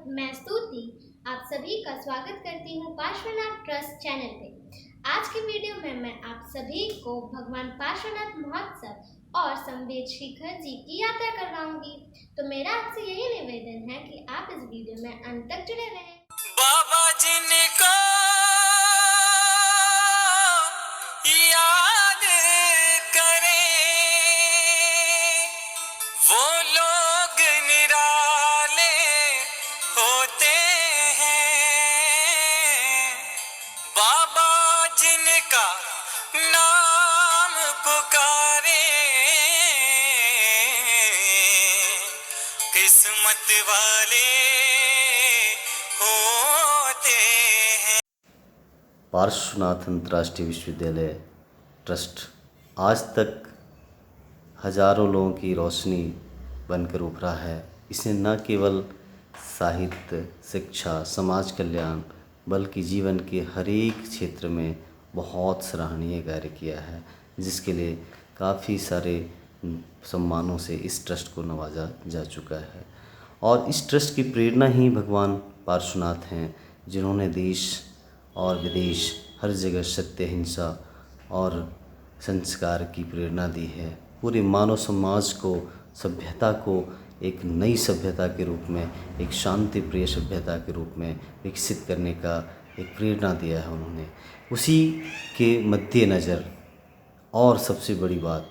मैं स्तुति आप सभी का स्वागत करती हूँ पार्श्वनाथ ट्रस्ट चैनल पे। आज के वीडियो में मैं आप सभी को भगवान पार्श्वनाथ महोत्सव और संवेद शिखर जी की यात्रा करवाऊंगी। तो मेरा आपसे यही निवेदन है कि आप इस वीडियो में अंत तक जुड़े रहें। बाबा जिनको याद करें वो लोग निराले होते हैं। बाबा जिनका नाम पुकारे किस्मत वाले होते हैं। पार्श्वनाथ अंतर्राष्ट्रीय विश्वविद्यालय ट्रस्ट आज तक हजारों लोगों की रोशनी बनकर उभरा है। इसने न केवल साहित्य, शिक्षा, समाज कल्याण बल्कि जीवन के हर एक क्षेत्र में बहुत सराहनीय कार्य किया है, जिसके लिए काफ़ी सारे सम्मानों से इस ट्रस्ट को नवाजा जा चुका है। और इस ट्रस्ट की प्रेरणा ही भगवान पार्श्वनाथ हैं, जिन्होंने देश और विदेश हर जगह सत्य, हिंसा और संस्कार की प्रेरणा दी है। पूरे मानव समाज को, सभ्यता को एक नई सभ्यता के रूप में, एक शांति प्रिय सभ्यता के रूप में विकसित करने का एक प्रेरणा दिया है उन्होंने। उसी के मद्देनज़र और सबसे बड़ी बात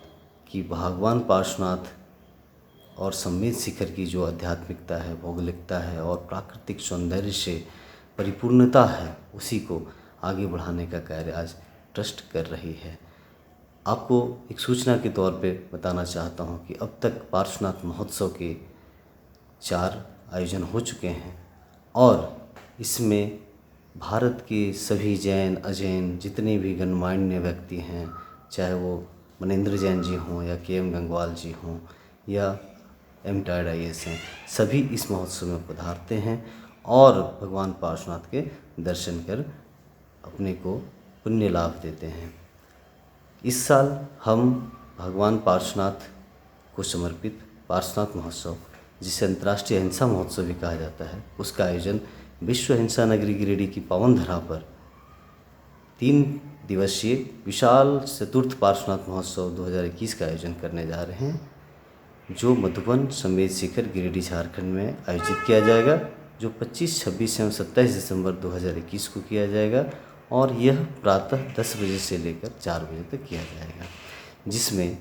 कि भगवान पार्श्वनाथ और संवेद शिखर की जो आध्यात्मिकता है, भौगोलिकता है और प्राकृतिक सौंदर्य से परिपूर्णता है, उसी को आगे बढ़ाने का कार्य आज ट्रस्ट कर रही है। आपको एक सूचना के तौर पे बताना चाहता हूँ कि अब तक पार्श्वनाथ महोत्सव के 4 आयोजन हो चुके हैं और इसमें भारत के सभी जैन, अजैन जितने भी गणमान्य व्यक्ति हैं, चाहे वो मनेंद्र जैन जी हों या के एम गंगवाल जी हों या रिटायर्ड IAS हैं, सभी इस महोत्सव में पधारते हैं और भगवान पार्श्वनाथ के दर्शन कर अपने को पुण्य लाभ देते हैं। इस साल हम भगवान पार्श्वनाथ को समर्पित पार्श्वनाथ महोत्सव, जिसे अंतर्राष्ट्रीय अहिंसा महोत्सव भी कहा जाता है, उसका आयोजन विश्व हिंसा नगरी गिरिडीह की पावन धरा पर 3 दिवसीय विशाल चतुर्थ पार्श्वनाथ महोत्सव 2021 का आयोजन करने जा रहे हैं, जो मधुबन संवेद शिखर गिरिडीह झारखंड में आयोजित किया जाएगा, जो 25, 26 एवं 27 दिसंबर 2021 को किया जाएगा और यह प्रातः 10 बजे से लेकर 4 बजे तक किया जाएगा, जिसमें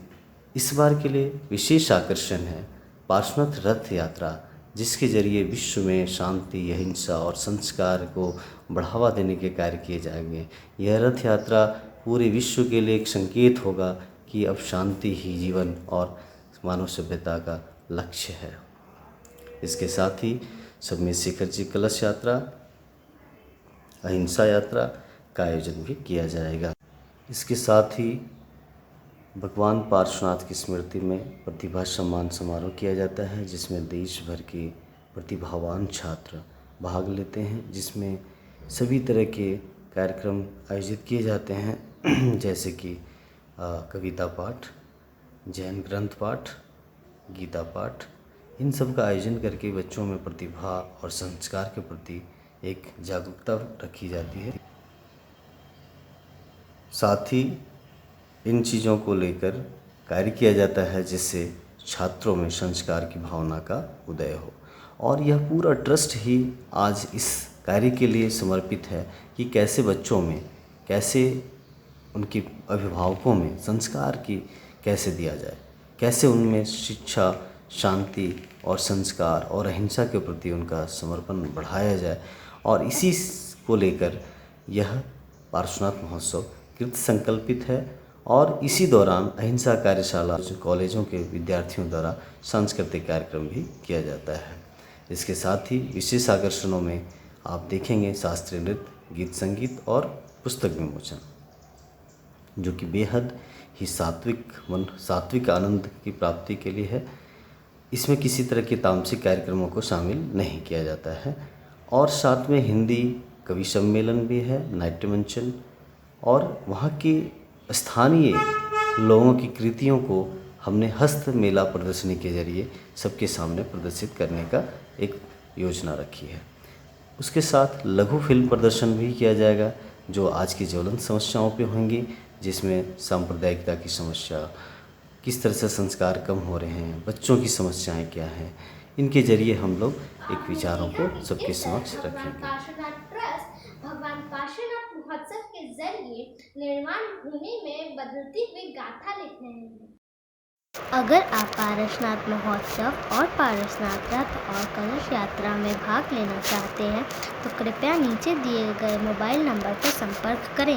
इस बार के लिए विशेष आकर्षण है पार्श्वनाथ रथ यात्रा, जिसके जरिए विश्व में शांति, अहिंसा और संस्कार को बढ़ावा देने के कार्य किए जाएंगे। यह रथ यात्रा पूरे विश्व के लिए एक संकेत होगा कि अब शांति ही जीवन और मानव सभ्यता का लक्ष्य है। इसके साथ ही संवेद शिखर जी कलश यात्रा, अहिंसा यात्रा का आयोजन भी किया जाएगा। इसके साथ ही भगवान पार्श्वनाथ की स्मृति में प्रतिभा सम्मान समारोह किया जाता है, जिसमें देश भर के प्रतिभावान छात्र भाग लेते हैं, जिसमें सभी तरह के कार्यक्रम आयोजित किए जाते हैं जैसे कि कविता पाठ, जैन ग्रंथ पाठ, गीता पाठ, इन सब का आयोजन करके बच्चों में प्रतिभा और संस्कार के प्रति एक जागरूकता रखी जाती है। साथ ही इन चीज़ों को लेकर कार्य किया जाता है, जिससे छात्रों में संस्कार की भावना का उदय हो। और यह पूरा ट्रस्ट ही आज इस कार्य के लिए समर्पित है कि कैसे बच्चों में, कैसे उनके अभिभावकों में संस्कार की कैसे दिया जाए, कैसे उनमें शिक्षा, शांति और संस्कार और अहिंसा के प्रति उनका समर्पण बढ़ाया जाए। और इसी को लेकर यह पार्श्वनाथ महोत्सव कृत संकल्पित है और इसी दौरान अहिंसा कार्यशाला कॉलेजों के विद्यार्थियों द्वारा सांस्कृतिक कार्यक्रम भी किया जाता है। इसके साथ ही विशेष आकर्षणों में आप देखेंगे शास्त्रीय नृत्य, गीत संगीत और पुस्तक विमोचन, जो कि बेहद ही सात्विक आनंद की प्राप्ति के लिए है। इसमें किसी तरह के तामसिक कार्यक्रमों को शामिल नहीं किया जाता है। और साथ में हिंदी कवि सम्मेलन भी है, नाट्य मंचन, और वहाँ के स्थानीय लोगों की कृतियों को हमने हस्त मेला प्रदर्शनी के जरिए सबके सामने प्रदर्शित करने का एक योजना रखी है। उसके साथ लघु फिल्म प्रदर्शन भी किया जाएगा जो आज की ज्वलंत समस्याओं पे होंगी, जिसमें सांप्रदायिकता की समस्या, किस तरह से संस्कार कम हो रहे हैं, बच्चों की समस्याएं क्या हैं, इनके जरिए हम लोग एक विचारों को सबके समक्ष भगवान रखेंगे। पार्श्वनाथ ट्रस्ट भगवान पार्श्वनाथ महोत्सव के जरिए निर्माण भूमि में बदलती हुई गाथा लिख रहे हैं। अगर आप पारसनाथ महोत्सव और पारसनाथ रथ और कलश यात्रा में भाग लेना चाहते हैं तो कृपया नीचे दिए गए मोबाइल नंबर पर संपर्क करें।